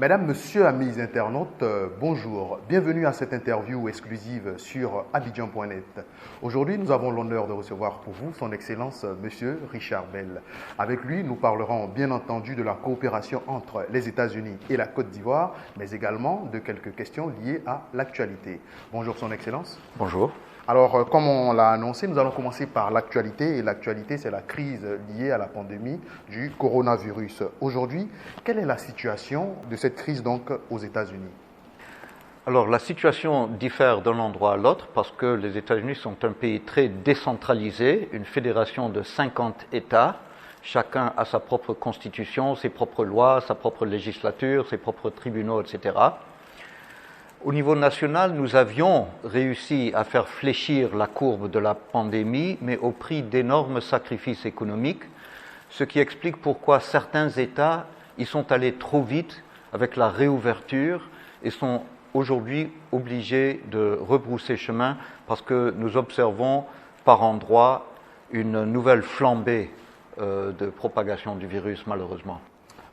Mesdames, Messieurs, amis internautes, bonjour. Bienvenue à cette interview exclusive sur Abidjan.net. Aujourd'hui, nous avons l'honneur de recevoir pour vous son Excellence Monsieur Richard Bell. Avec lui, nous parlerons bien entendu de la coopération entre les États-Unis et la Côte d'Ivoire, mais également de quelques questions liées à l'actualité. Bonjour Son Excellence. Bonjour. Alors, comme on l'a annoncé, nous allons commencer par l'actualité. Et l'actualité, c'est la crise liée à la pandémie du coronavirus. Aujourd'hui, quelle est la situation de cette crise donc aux États-Unis? Alors, la situation diffère d'un endroit à l'autre parce que les États-Unis sont un pays très décentralisé, une fédération de 50 États. Chacun a sa propre constitution, ses propres lois, sa propre législature, ses propres tribunaux, etc. Au niveau national, nous avions réussi à faire fléchir la courbe de la pandémie, mais au prix d'énormes sacrifices économiques, ce qui explique pourquoi certains États y sont allés trop vite avec la réouverture et sont aujourd'hui obligés de rebrousser chemin parce que nous observons par endroits une nouvelle flambée de propagation du virus, malheureusement.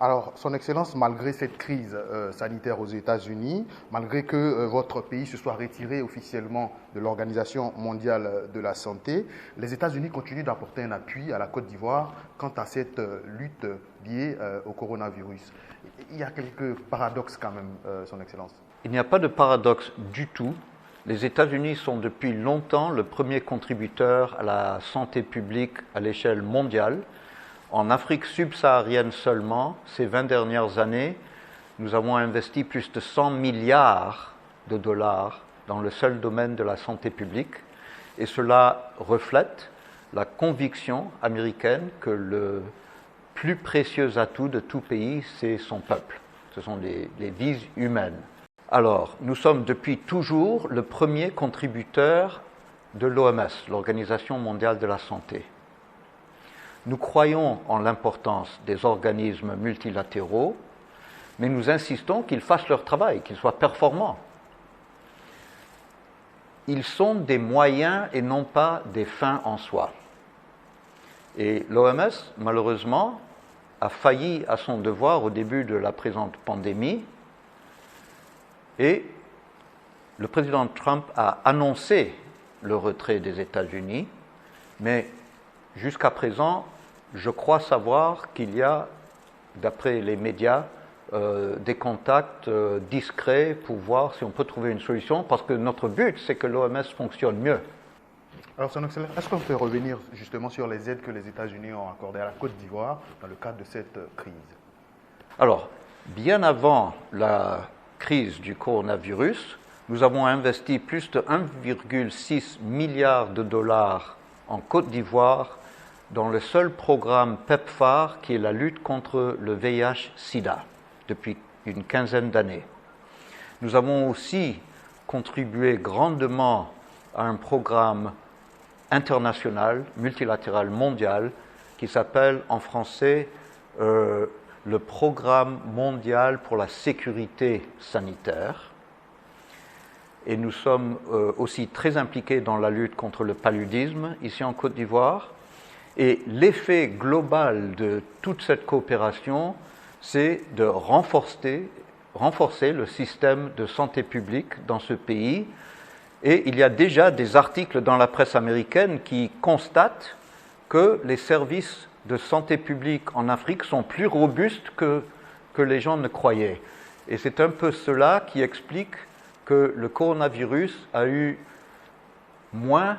Alors, Son Excellence, malgré cette crise sanitaire aux États-Unis, malgré que votre pays se soit retiré officiellement de l'Organisation mondiale de la santé, les États-Unis continuent d'apporter un appui à la Côte d'Ivoire quant à cette lutte liée au coronavirus. Il y a quelques paradoxes quand même, Son Excellence. Il n'y a pas de paradoxe du tout. Les États-Unis sont depuis longtemps le premier contributeur à la santé publique à l'échelle mondiale. En Afrique subsaharienne seulement, ces 20 dernières années, nous avons investi plus de 100 milliards de dollars dans le seul domaine de la santé publique. Et cela reflète la conviction américaine que le plus précieux atout de tout pays, c'est son peuple. Ce sont les vies humaines. Alors, nous sommes depuis toujours le premier contributeur de l'OMS, l'Organisation mondiale de la santé. Nous croyons en l'importance des organismes multilatéraux, mais nous insistons qu'ils fassent leur travail, qu'ils soient performants. Ils sont des moyens et non pas des fins en soi. Et l'OMS, malheureusement, a failli à son devoir au début de la présente pandémie, et le président Trump a annoncé le retrait des États-Unis, mais jusqu'à présent, je crois savoir qu'il y a, d'après les médias, des contacts discrets pour voir si on peut trouver une solution, parce que notre but, c'est que l'OMS fonctionne mieux. Alors, Son Excellence, est-ce qu'on peut revenir justement sur les aides que les États-Unis ont accordées à la Côte d'Ivoire dans le cadre de cette crise? Alors, bien avant la crise du coronavirus, nous avons investi plus de 1,6 milliard de dollars en Côte d'Ivoire dans le seul programme PEPFAR qui est la lutte contre le VIH-Sida depuis une quinzaine d'années. Nous avons aussi contribué grandement à un programme international, multilatéral, mondial, qui s'appelle en français le Programme mondial pour la sécurité sanitaire. Et nous sommes aussi très impliqués dans la lutte contre le paludisme ici en Côte d'Ivoire. Et l'effet global de toute cette coopération, c'est de renforcer le système de santé publique dans ce pays. Et il y a déjà des articles dans la presse américaine qui constatent que les services de santé publique en Afrique sont plus robustes que les gens ne croyaient. Et c'est un peu cela qui explique que le coronavirus a eu moins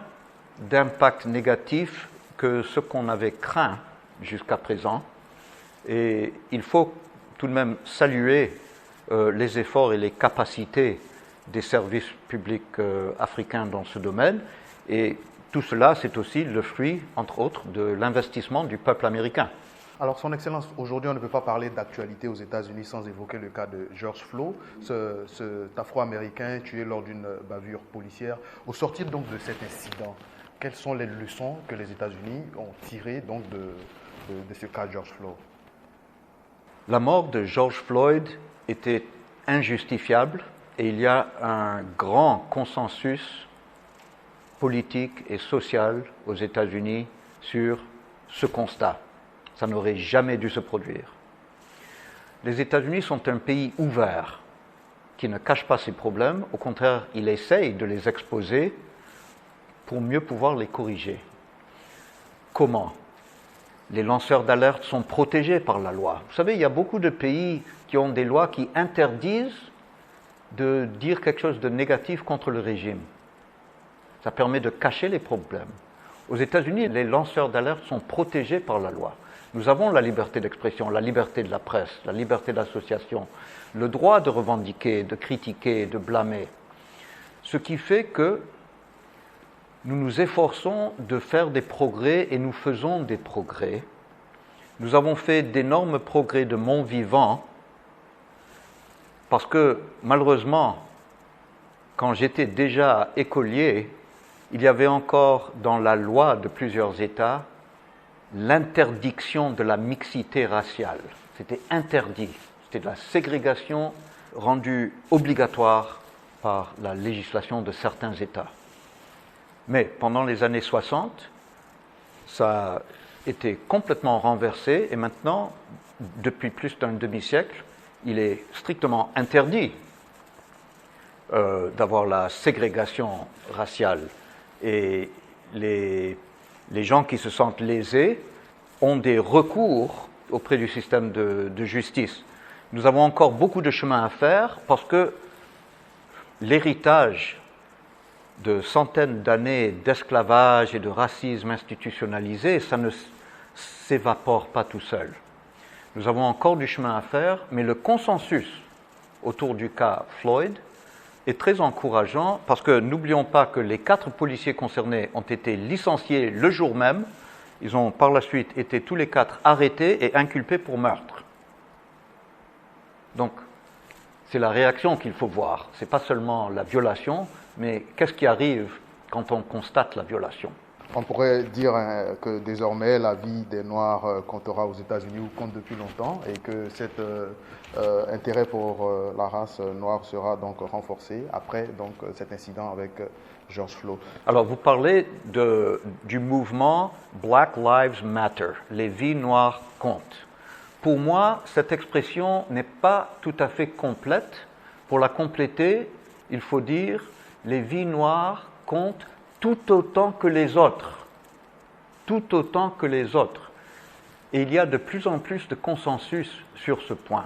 d'impact négatif que ce qu'on avait craint jusqu'à présent. Et il faut tout de même saluer les efforts et les capacités des services publics africains dans ce domaine. Et tout cela, c'est aussi le fruit, entre autres, de l'investissement du peuple américain. Alors, Son Excellence, aujourd'hui, on ne peut pas parler d'actualité aux États-Unis sans évoquer le cas de George Floyd, cet Afro-Américain tué lors d'une bavure policière. Au sortir donc de cet incident, quelles sont les leçons que les États-Unis ont tirées donc de ce cas de George Floyd? La mort de George Floyd était injustifiable et il y a un grand consensus politique et social aux États-Unis sur ce constat. Ça n'aurait jamais dû se produire. les États-Unis sont un pays ouvert, qui ne cache pas ses problèmes. Au contraire, il essaye de les exposer pour mieux pouvoir les corriger. Comment? Les lanceurs d'alerte sont protégés par la loi. Vous savez, il y a beaucoup de pays qui ont des lois qui interdisent de dire quelque chose de négatif contre le régime. Ça permet de cacher les problèmes. Aux États-Unis, les lanceurs d'alerte sont protégés par la loi. Nous avons la liberté d'expression, la liberté de la presse, la liberté d'association, le droit de revendiquer, de critiquer, de blâmer. Ce qui fait que nous nous efforçons de faire des progrès et nous faisons des progrès. Nous avons fait d'énormes progrès de mon vivant parce que malheureusement, quand j'étais déjà écolier, il y avait encore dans la loi de plusieurs États l'interdiction de la mixité raciale. C'était interdit. C'était de la ségrégation rendue obligatoire par la législation de certains États. Mais pendant les années 60, ça a été complètement renversé et maintenant, depuis plus d'un demi-siècle, il est strictement interdit d'avoir la ségrégation raciale. Et les gens qui se sentent lésés ont des recours auprès du système de justice. Nous avons encore beaucoup de chemin à faire parce que l'héritage de centaines d'années d'esclavage et de racisme institutionnalisé, ça ne s'évapore pas tout seul. Nous avons encore du chemin à faire, mais le consensus autour du cas Floyd est très encourageant parce que n'oublions pas que les 4 policiers concernés ont été licenciés le jour même. Ils ont par la suite été tous les 4 arrêtés et inculpés pour meurtre. Donc, c'est la réaction qu'il faut voir. Ce n'est pas seulement la violation, mais qu'est-ce qui arrive quand on constate la violation? On pourrait dire que désormais la vie des Noirs comptera aux États-Unis ou compte depuis longtemps et que cet intérêt pour la race noire sera donc renforcé après donc, cet incident avec George Floyd. Alors vous parlez du mouvement Black Lives Matter, les vies noires comptent. Pour moi, cette expression n'est pas tout à fait complète. Pour la compléter, il faut dire les vies noires comptent tout autant que les autres. Tout autant que les autres. Et il y a de plus en plus de consensus sur ce point.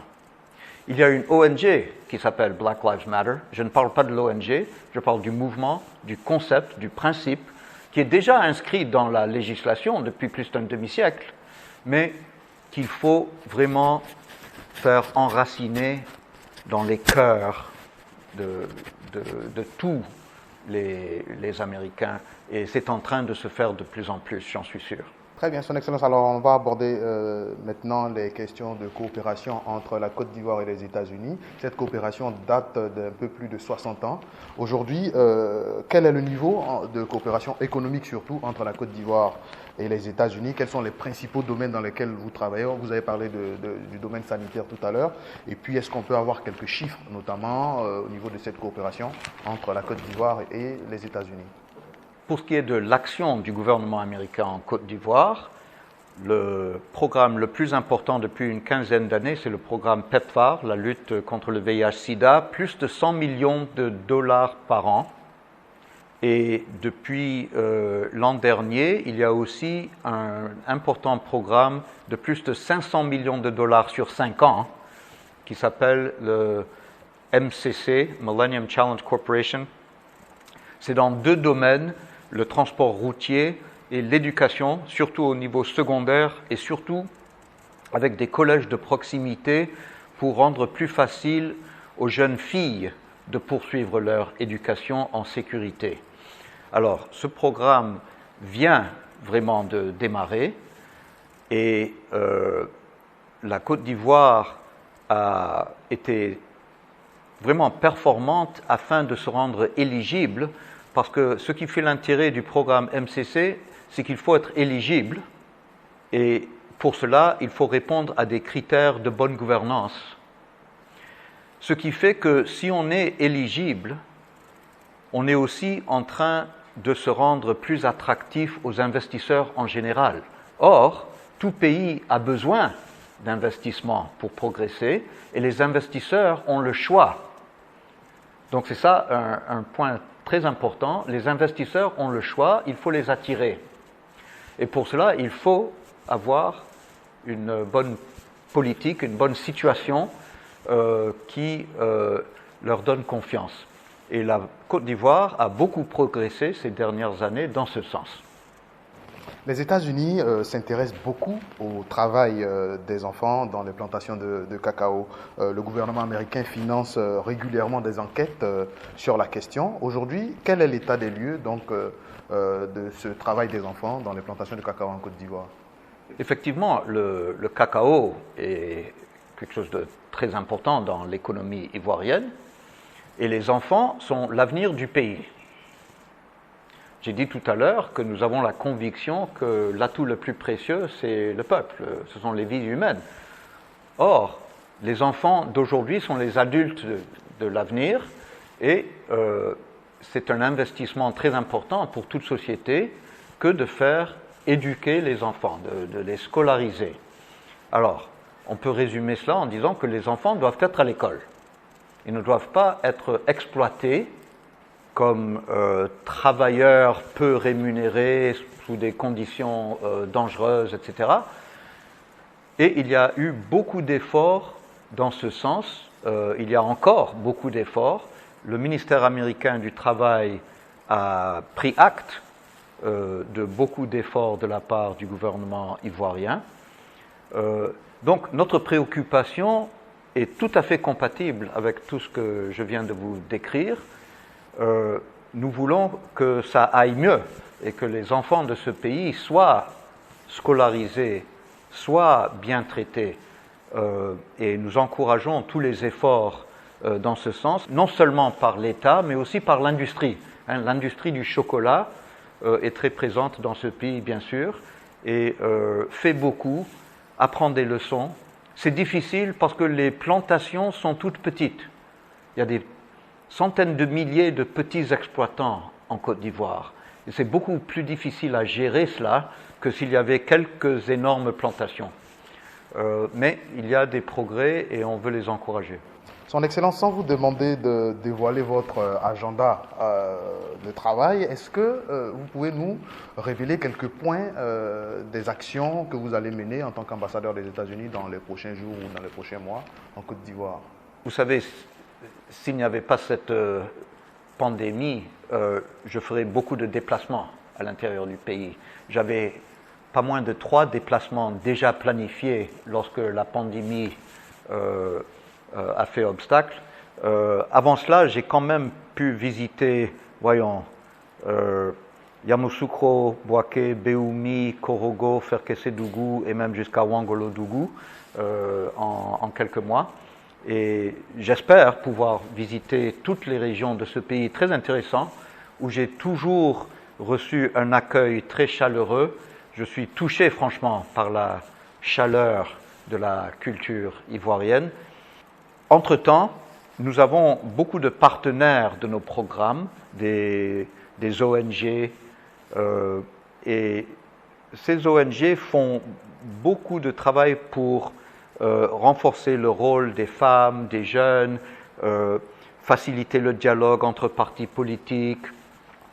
Il y a une ONG qui s'appelle Black Lives Matter. Je ne parle pas de l'ONG, je parle du mouvement, du concept, du principe, qui est déjà inscrit dans la législation depuis plus d'un demi-siècle, mais qu'il faut vraiment faire enraciner dans les cœurs de tous les Américains, et c'est en train de se faire de plus en plus, j'en suis sûr. Très bien, Son Excellence. Alors, on va aborder maintenant les questions de coopération entre la Côte d'Ivoire et les États-Unis. Cette coopération date d'un peu plus de 60 ans. Aujourd'hui, quel est le niveau de coopération économique, surtout, entre la Côte d'Ivoire et les États-Unis? Quels sont les principaux domaines dans lesquels vous travaillez? Vous avez parlé du domaine sanitaire tout à l'heure. Et puis, est-ce qu'on peut avoir quelques chiffres, notamment au niveau de cette coopération entre la Côte d'Ivoire et les États-Unis? Pour ce qui est de l'action du gouvernement américain en Côte d'Ivoire, le programme le plus important depuis une quinzaine d'années, c'est le programme PEPFAR, la lutte contre le VIH-Sida, plus de 100 millions de dollars par an. Et depuis l'an dernier, il y a aussi un important programme de plus de 500 millions de dollars sur 5 ans, qui s'appelle le MCC, Millennium Challenge Corporation. C'est dans 2 domaines, le transport routier et l'éducation, surtout au niveau secondaire et surtout avec des collèges de proximité pour rendre plus facile aux jeunes filles de poursuivre leur éducation en sécurité. Alors, ce programme vient vraiment de démarrer et la Côte d'Ivoire a été vraiment performante afin de se rendre éligible, parce que ce qui fait l'intérêt du programme MCC, c'est qu'il faut être éligible, et pour cela, il faut répondre à des critères de bonne gouvernance. Ce qui fait que si on est éligible, on est aussi en train de se rendre plus attractif aux investisseurs en général. Or, tout pays a besoin d'investissement pour progresser, et les investisseurs ont le choix. Donc c'est ça un point très important. Les investisseurs ont le choix, il faut les attirer. Et pour cela, il faut avoir une bonne politique, une bonne situation qui leur donne confiance. Et la Côte d'Ivoire a beaucoup progressé ces dernières années dans ce sens. Les États-Unis s'intéressent beaucoup au travail des enfants dans les plantations de cacao. Le gouvernement américain finance régulièrement des enquêtes sur la question. Aujourd'hui, quel est l'état des lieux donc, de ce travail des enfants dans les plantations de cacao en Côte d'Ivoire? Effectivement, le cacao est quelque chose de très important dans l'économie ivoirienne et les enfants sont l'avenir du pays. J'ai dit tout à l'heure que nous avons la conviction que l'atout le plus précieux, c'est le peuple, ce sont les vies humaines. Or, les enfants d'aujourd'hui sont les adultes de l'avenir et c'est un investissement très important pour toute société que de faire éduquer les enfants, de les scolariser. Alors, on peut résumer cela en disant que les enfants doivent être à l'école. Ils ne doivent pas être exploités comme travailleurs peu rémunérés sous des conditions dangereuses, etc. Et il y a eu beaucoup d'efforts dans ce sens. Il y a encore beaucoup d'efforts. Le ministère américain du Travail a pris acte de beaucoup d'efforts de la part du gouvernement ivoirien. Donc notre préoccupation est tout à fait compatible avec tout ce que je viens de vous décrire. Nous voulons que ça aille mieux et que les enfants de ce pays soient scolarisés, soient bien traités. Et nous encourageons tous les efforts dans ce sens, non seulement par l'État, mais aussi par l'industrie. L'industrie du chocolat est très présente dans ce pays, bien sûr, et fait beaucoup, apprend des leçons. C'est difficile parce que les plantations sont toutes petites. Il y a des centaines de milliers de petits exploitants en Côte d'Ivoire. Et c'est beaucoup plus difficile à gérer cela que s'il y avait quelques énormes plantations. Mais il y a des progrès et on veut les encourager. Son Excellence, sans vous demander de dévoiler votre agenda de travail, est-ce que vous pouvez nous révéler quelques points des actions que vous allez mener en tant qu'ambassadeur des États-Unis dans les prochains jours ou dans les prochains mois en Côte d'Ivoire? Vous savez, s'il n'y avait pas cette pandémie, je ferais beaucoup de déplacements à l'intérieur du pays. J'avais pas moins de 3 déplacements déjà planifiés lorsque la pandémie a fait obstacle. Avant cela, j'ai quand même pu visiter, Yamoussoukro, Bouaké, Béoumi, Korogo, Ferkessédougou et même jusqu'à Ouangolodougou en quelques mois. Et j'espère pouvoir visiter toutes les régions de ce pays très intéressant où j'ai toujours reçu un accueil très chaleureux. Je suis touché franchement par la chaleur de la culture ivoirienne. Entre-temps, nous avons beaucoup de partenaires de nos programmes, des ONG, et ces ONG font beaucoup de travail pour renforcer le rôle des femmes, des jeunes, faciliter le dialogue entre partis politiques,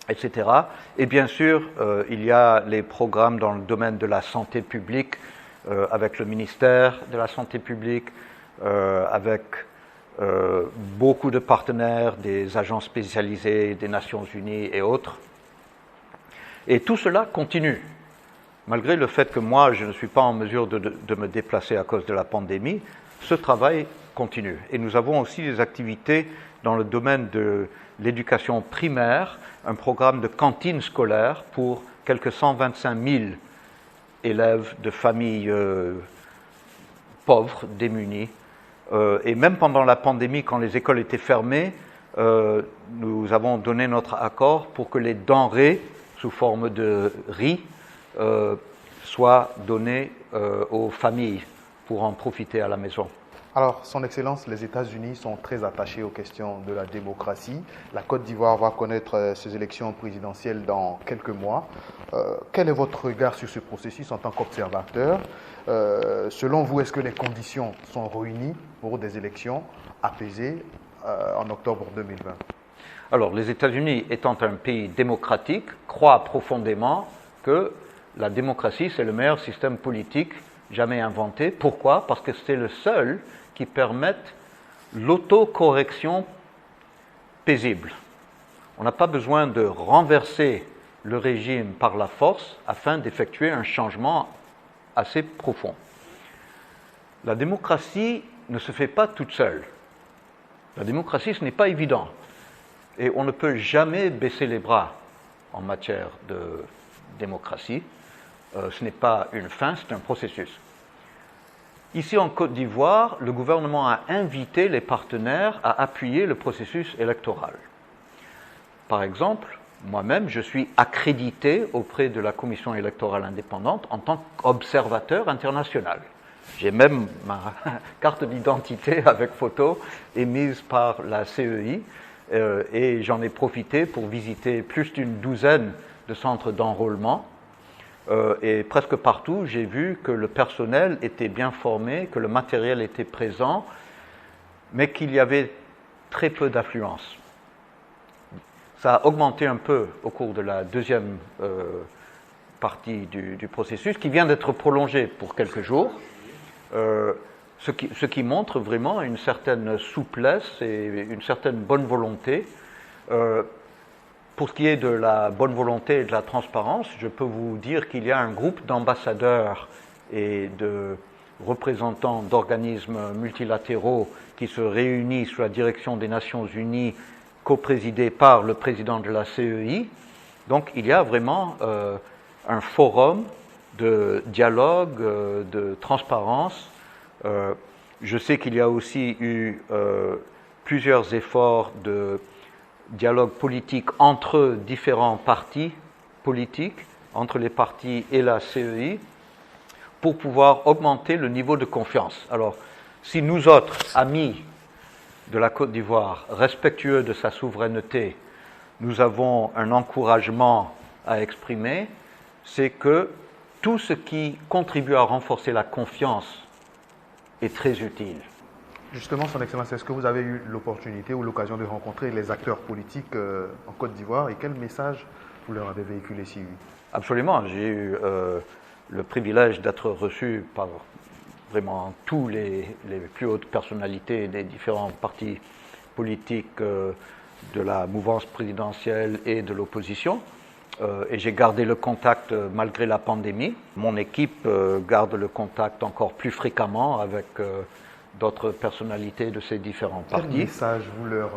etc. Et bien sûr, il y a les programmes dans le domaine de la santé publique, avec le ministère de la Santé publique, avec beaucoup de partenaires, des agences spécialisées des Nations Unies et autres. Et tout cela continue. Malgré le fait que moi, je ne suis pas en mesure de me déplacer à cause de la pandémie, ce travail continue. Et nous avons aussi des activités dans le domaine de l'éducation primaire, un programme de cantine scolaire pour quelques 125 000 élèves de familles pauvres, démunies. Et même pendant la pandémie, quand les écoles étaient fermées, nous avons donné notre accord pour que les denrées sous forme de riz soient données aux familles pour en profiter à la maison. Alors, Son Excellence, les États-Unis sont très attachés aux questions de la démocratie. La Côte d'Ivoire va connaître ses élections présidentielles dans quelques mois. Quel est votre regard sur ce processus en tant qu'observateur? Selon vous, est-ce que les conditions sont réunies pour des élections apaisées en octobre 2020? Alors, les États-Unis, étant un pays démocratique, croient profondément que la démocratie, c'est le meilleur système politique jamais inventé. Pourquoi? Parce que c'est le seul qui permette l'autocorrection paisible. On n'a pas besoin de renverser le régime par la force afin d'effectuer un changement assez profond. La démocratie ne se fait pas toute seule. La démocratie, ce n'est pas évident. Et on ne peut jamais baisser les bras en matière de démocratie. Ce n'est pas une fin, c'est un processus. Ici en Côte d'Ivoire, le gouvernement a invité les partenaires à appuyer le processus électoral. Par exemple, moi-même, je suis accrédité auprès de la Commission électorale indépendante en tant qu'observateur international. J'ai même ma carte d'identité avec photo émise par la CEI et j'en ai profité pour visiter plus d'une douzaine de centres d'enrôlement. Et presque partout, j'ai vu que le personnel était bien formé, que le matériel était présent, mais qu'il y avait très peu d'affluence. Ça a augmenté un peu au cours de la deuxième partie du processus, qui vient d'être prolongé pour quelques jours, ce qui montre vraiment une certaine souplesse et une certaine bonne volonté. Pour ce qui est de la bonne volonté et de la transparence, je peux vous dire qu'il y a un groupe d'ambassadeurs et de représentants d'organismes multilatéraux qui se réunit sous la direction des Nations Unies, coprésidé par le président de la CEI. Donc il y a vraiment un forum de dialogue, de transparence. Je sais qu'il y a aussi eu plusieurs efforts de dialogue politique entre différents partis politiques, entre les partis et la CEI, pour pouvoir augmenter le niveau de confiance. Alors, si nous autres, amis de la Côte d'Ivoire, respectueux de sa souveraineté, nous avons un encouragement à exprimer, c'est que tout ce qui contribue à renforcer la confiance est très utile. Justement, Son Excellence, est-ce que vous avez eu l'opportunité ou l'occasion de rencontrer les acteurs politiques en Côte d'Ivoire et quel message vous leur avez véhiculé si oui? Absolument. J'ai eu le privilège d'être reçu par vraiment tous les plus hautes personnalités des différents partis politiques de la mouvance présidentielle et de l'opposition. Et j'ai gardé le contact malgré la pandémie. Mon équipe garde le contact encore plus fréquemment avec d'autres personnalités de ces différents partis. Quel message vous leur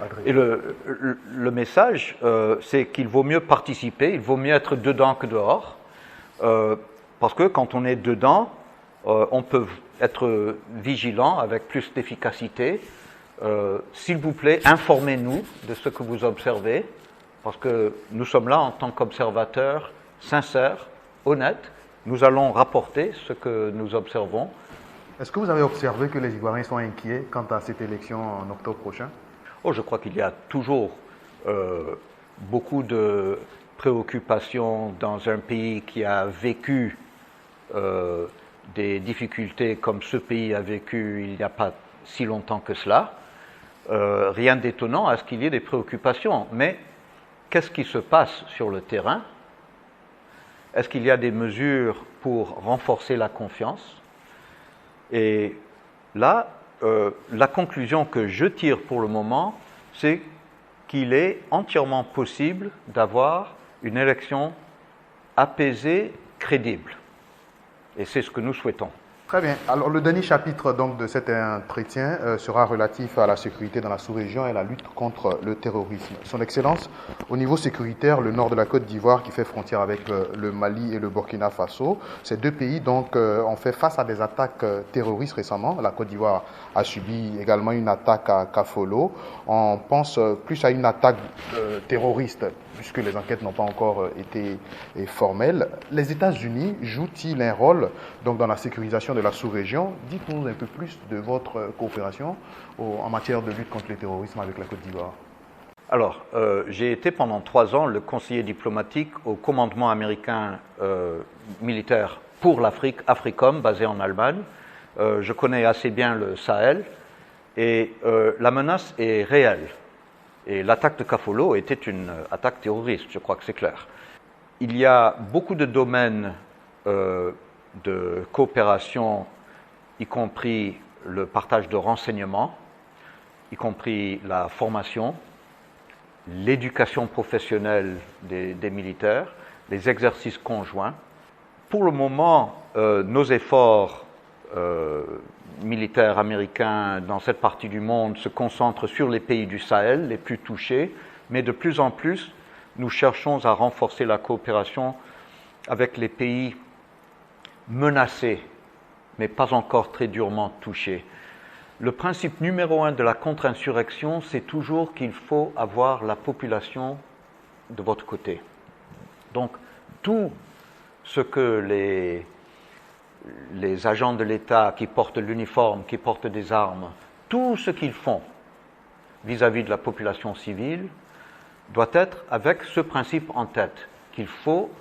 adressez? Et le message, c'est qu'il vaut mieux participer, il vaut mieux être dedans que dehors, parce que quand on est dedans, on peut être vigilant avec plus d'efficacité. S'il vous plaît, informez-nous de ce que vous observez, parce que nous sommes là en tant qu'observateurs sincères, honnêtes. Nous allons rapporter ce que nous observons. Est-ce que vous avez observé que les Ivoiriens sont inquiets quant à cette élection en octobre prochain? Je crois qu'il y a toujours beaucoup de préoccupations dans un pays qui a vécu des difficultés comme ce pays a vécu il n'y a pas si longtemps que cela. Rien d'étonnant à ce qu'il y ait des préoccupations, mais qu'est-ce qui se passe sur le terrain? Est-ce qu'il y a des mesures pour renforcer la confiance? Et là, la conclusion que je tire pour le moment, c'est qu'il est entièrement possible d'avoir une élection apaisée, crédible. Et c'est ce que nous souhaitons. Très bien. Alors, le dernier chapitre donc, de cet entretien sera relatif à la sécurité dans la sous-région et la lutte contre le terrorisme. Son Excellence, au niveau sécuritaire, le nord de la Côte d'Ivoire qui fait frontière avec le Mali et le Burkina Faso, ces deux pays donc, ont fait face à des attaques terroristes récemment. La Côte d'Ivoire a subi également une attaque à Kafolo. On pense plus à une attaque terroriste puisque les enquêtes n'ont pas encore été formelles. Les États-Unis jouent-ils un rôle donc, dans la sécurisation de la sous-région? Dites-nous un peu plus de votre coopération en matière de lutte contre le terrorisme avec la Côte d'Ivoire. Alors, j'ai été pendant 3 ans le conseiller diplomatique au commandement américain militaire pour l'Afrique, Africom, basé en Allemagne. Je connais assez bien le Sahel et la menace est réelle. Et l'attaque de Kafolo était une attaque terroriste, je crois que c'est clair. Il y a beaucoup de domaines de coopération, y compris le partage de renseignements, y compris la formation, l'éducation professionnelle des militaires, les exercices conjoints. Pour le moment, nos efforts militaires américains dans cette partie du monde se concentrent sur les pays du Sahel, les plus touchés, mais de plus en plus, nous cherchons à renforcer la coopération avec les pays menacés, mais pas encore très durement touchés. Le principe numéro 1 de la contre-insurrection, c'est toujours qu'il faut avoir la population de votre côté. Donc, tout ce que les agents de l'État qui portent l'uniforme, qui portent des armes, tout ce qu'ils font vis-à-vis de la population civile doit être avec ce principe en tête, qu'il faut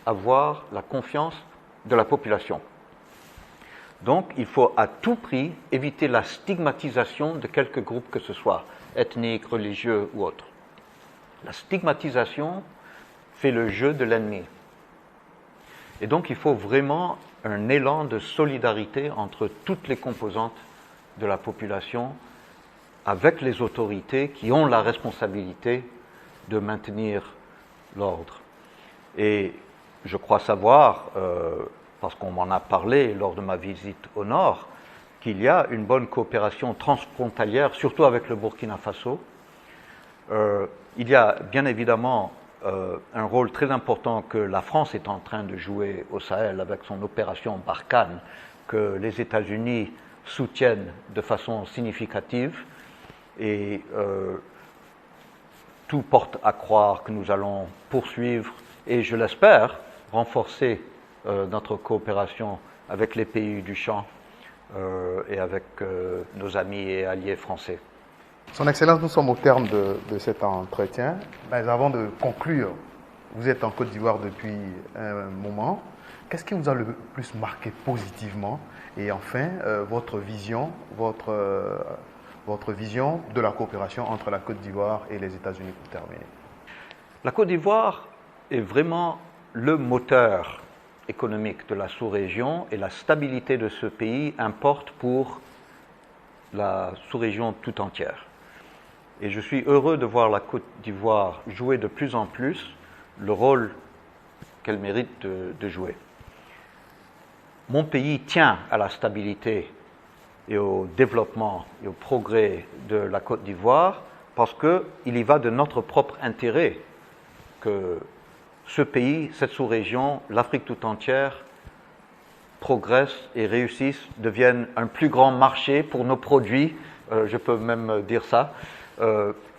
avoir la confiance de la population. Donc, il faut à tout prix éviter la stigmatisation de quelque groupe que ce soit, ethnique, religieux ou autre. La stigmatisation fait le jeu de l'ennemi. Et donc, il faut vraiment un élan de solidarité entre toutes les composantes de la population avec les autorités qui ont la responsabilité de maintenir l'ordre. Et je crois savoir, parce qu'on m'en a parlé lors de ma visite au Nord, qu'il y a une bonne coopération transfrontalière, surtout avec le Burkina Faso. Il y a bien évidemment un rôle très important que la France est en train de jouer au Sahel avec son opération Barkhane, que les États-Unis soutiennent de façon significative. Et tout porte à croire que nous allons poursuivre et, je l'espère, renforcer notre coopération avec les pays du champ et avec nos amis et alliés français. Son Excellence, nous sommes au terme de cet entretien. Mais avant de conclure, vous êtes en Côte d'Ivoire depuis un moment. Qu'est-ce qui vous a le plus marqué positivement? Et enfin, votre vision de la coopération entre la Côte d'Ivoire et les États-Unis pour terminer. La Côte d'Ivoire est vraiment le moteur économique de la sous-région et la stabilité de ce pays importe pour la sous-région tout entière. Et je suis heureux de voir la Côte d'Ivoire jouer de plus en plus le rôle qu'elle mérite de jouer. Mon pays tient à la stabilité et au développement et au progrès de la Côte d'Ivoire parce qu'il y va de notre propre intérêt que ce pays, cette sous-région, l'Afrique tout entière, progresse et réussisse, devienne un plus grand marché pour nos produits, je peux même dire ça,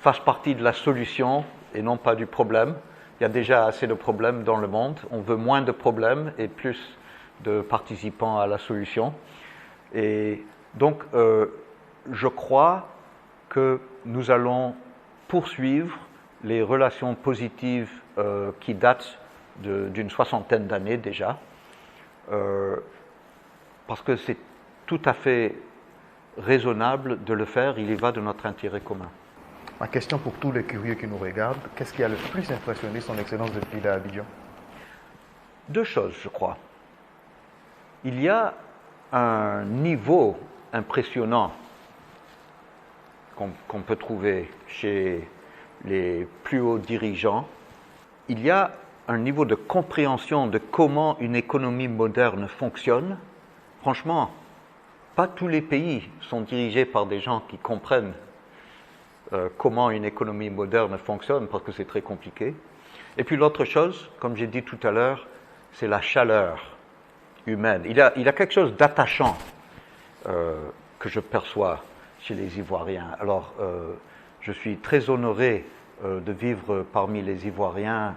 fasse partie de la solution et non pas du problème. Il y a déjà assez de problèmes dans le monde, on veut moins de problèmes et plus de participants à la solution. Et donc, je crois que nous allons poursuivre les relations positives qui datent d'une soixantaine d'années déjà, parce que c'est tout à fait raisonnable de le faire, il y va de notre intérêt commun. Ma question pour tous les curieux qui nous regardent, qu'est-ce qui a le plus impressionné Son Excellence depuis l'Abidjan? Deux choses, je crois. Il y a un niveau impressionnant qu'on peut trouver chez les plus hauts dirigeants. Il y a un niveau de compréhension de comment une économie moderne fonctionne. Franchement, pas tous les pays sont dirigés par des gens qui comprennent comment une économie moderne fonctionne, parce que c'est très compliqué. Et puis l'autre chose, comme j'ai dit tout à l'heure, c'est la chaleur humaine. Il y a quelque chose d'attachant que je perçois chez les Ivoiriens. Alors, je suis très honoré de vivre parmi les Ivoiriens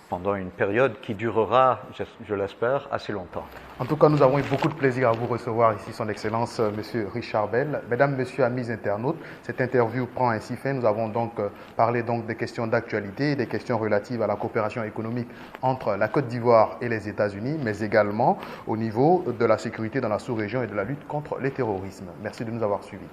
pendant une période qui durera, je l'espère, assez longtemps. En tout cas, nous avons eu beaucoup de plaisir à vous recevoir ici, Son Excellence, Monsieur Richard Bell. Mesdames, Messieurs, amis internautes, cette interview prend ainsi fin. Nous avons donc parlé des questions d'actualité, des questions relatives à la coopération économique entre la Côte d'Ivoire et les États-Unis, mais également au niveau de la sécurité dans la sous-région et de la lutte contre les terrorismes. Merci de nous avoir suivis.